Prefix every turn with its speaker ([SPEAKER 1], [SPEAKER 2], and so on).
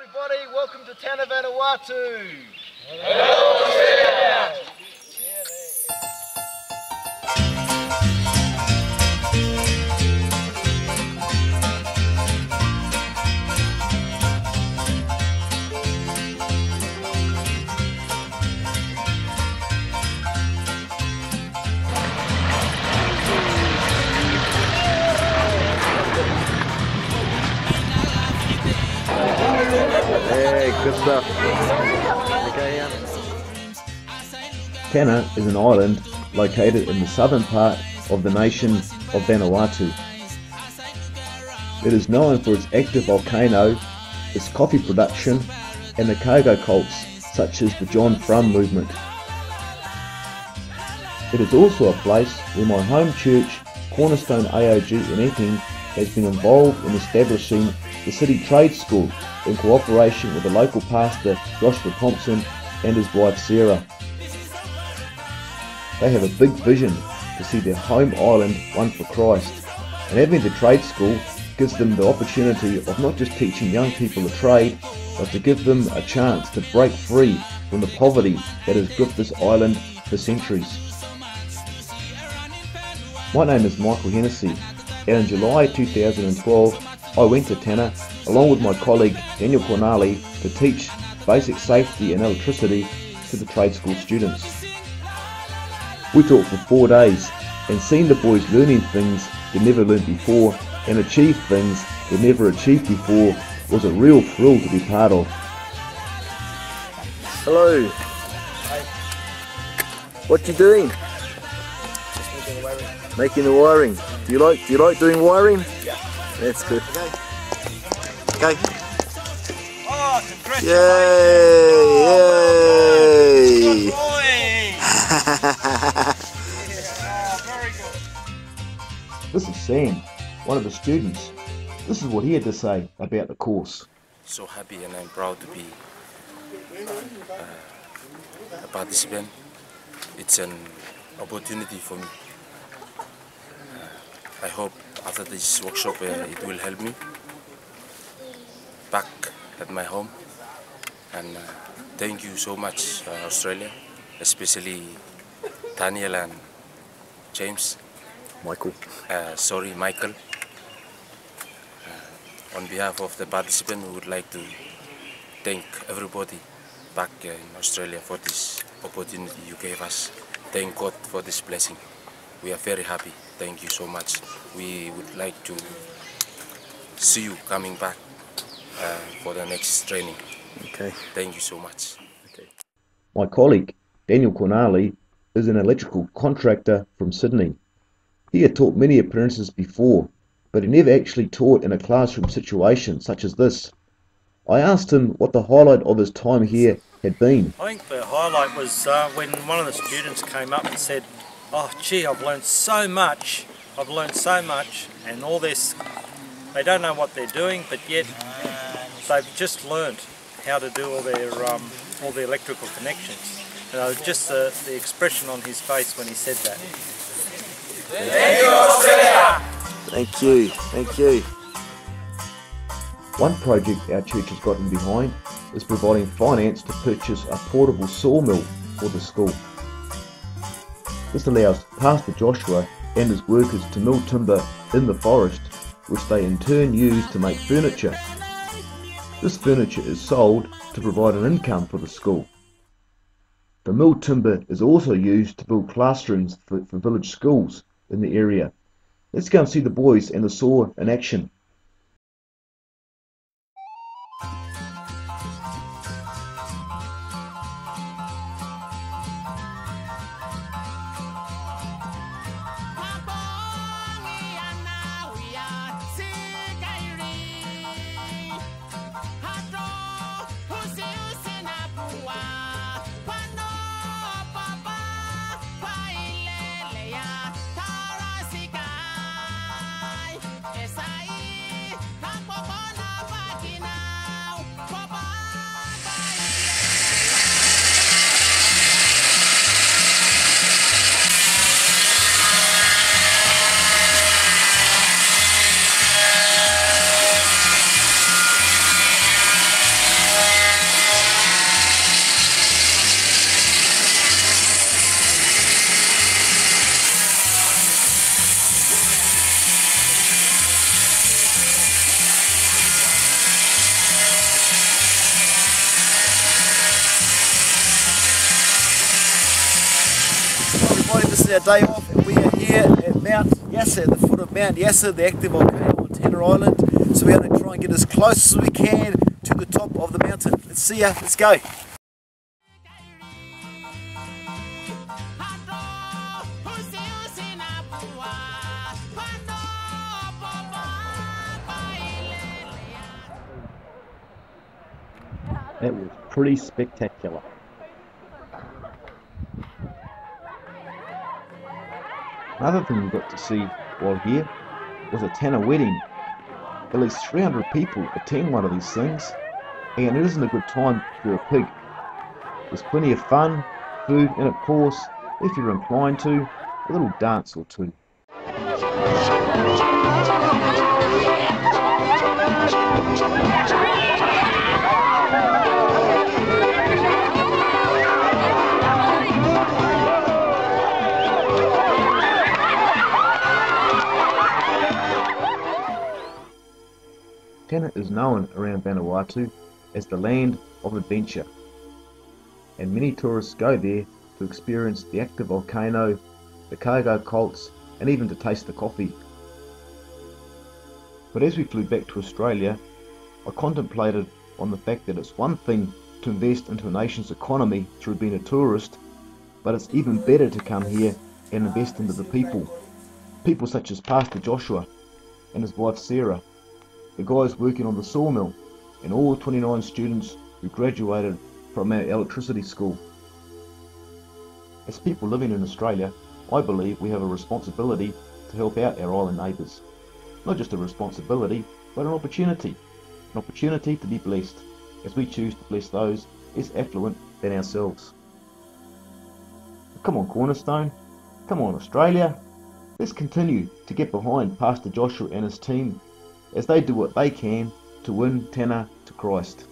[SPEAKER 1] everybody, welcome to Tanna, Vanuatu.
[SPEAKER 2] Hello, Australia.
[SPEAKER 1] Yeah, good stuff. Okay, yeah.
[SPEAKER 3] Tanna is an island located in the southern part of the nation of Vanuatu. It is known for its active volcano, its coffee production, and the cargo cults such as the John Frum movement. It is also a place where my home church, Cornerstone AOG in Epping, has been involved in establishing the City Trade School in cooperation with the local pastor Joshua Thompson and his wife Sarah. They have a big vision to see their home island won for Christ, and having the trade school gives them the opportunity of not just teaching young people a trade, but to give them a chance to break free from the poverty that has gripped this island for centuries. My name is Michael Hennessy, and in July 2012 I went to Tanna along with my colleague Daniel Connolly to teach basic safety and electricity to the trade school students. We taught for 4 days, and seeing the boys learning things they'd never learned before and achieve things they'd never achieved before was a real thrill to be part of.
[SPEAKER 1] Hello.
[SPEAKER 2] Hi.
[SPEAKER 1] What you doing?
[SPEAKER 2] Just making the wiring.
[SPEAKER 1] Making the wiring. Do you like doing wiring?
[SPEAKER 2] Yeah.
[SPEAKER 1] That's good.
[SPEAKER 2] Okay.
[SPEAKER 1] Okay.
[SPEAKER 2] Oh, congratulations!
[SPEAKER 1] Yay!
[SPEAKER 2] Good boy! Oh, very good.
[SPEAKER 3] This is Sam, one of the students. This is what he had to say about the course.
[SPEAKER 4] So happy and I'm proud to be a participant. It's an opportunity for me. I hope after this workshop it will help me back at my home. And thank you so much Australia, especially Daniel and James.
[SPEAKER 1] Michael.
[SPEAKER 4] Michael. On behalf of the participant, we would like to thank everybody back in Australia for this opportunity you gave us. Thank God for this blessing. We are very happy. Thank you so much. We would like to see you coming back for the next training.
[SPEAKER 1] Okay.
[SPEAKER 4] Thank you so much.
[SPEAKER 1] Okay.
[SPEAKER 3] My colleague, Daniel Connolly, is an electrical contractor from Sydney. He had taught many apprentices before, but he never actually taught in a classroom situation such as this. I asked him what the highlight of his time here had been.
[SPEAKER 5] I think the highlight was when one of the students came up and said, "Oh gee, I've learned so much, and all this, they don't know what they're doing, but yet they've just learned how to do all the electrical connections." And just the expression on his face when he said that.
[SPEAKER 2] Thank you, Australia!
[SPEAKER 1] Thank you. Thank you.
[SPEAKER 3] One project our church has gotten behind is providing finance to purchase a portable sawmill for the school. This allows Pastor Joshua and his workers to mill timber in the forest, which they in turn use to make furniture. This furniture is sold to provide an income for the school. The milled timber is also used to build classrooms for village schools in the area. Let's go and see the boys and the saw in action.
[SPEAKER 6] Yes, I
[SPEAKER 1] is our day off and we are here at Mount Yasser, at the foot of Mount Yasser, the active volcano on Tenor Island. So we're going to try and get as close as we can to the top of the mountain. Let's see ya, let's go.
[SPEAKER 3] That was pretty spectacular. Another thing we got to see while here was a Tanna wedding. At least 300 people attend one of these things, and it isn't a good time for a pig. There's plenty of fun, food, and of course, if you're inclined to, a little dance or two. Tanna is known around Vanuatu as the land of adventure, and many tourists go there to experience the active volcano, the cargo cults, and even to taste the coffee. But as we flew back to Australia, I contemplated on the fact that it's one thing to invest into a nation's economy through being a tourist, but it's even better to come here and invest into the people. People such as Pastor Joshua and his wife Sarah, the guys working on the sawmill, and all 29 students who graduated from our electricity school. As people living in Australia, I believe we have a responsibility to help out our island neighbours. Not just a responsibility, but an opportunity. An opportunity to be blessed, as we choose to bless those less affluent than ourselves. Come on Cornerstone, come on Australia, let's continue to get behind Pastor Joshua and his team as they do what they can to win Tanna to Christ.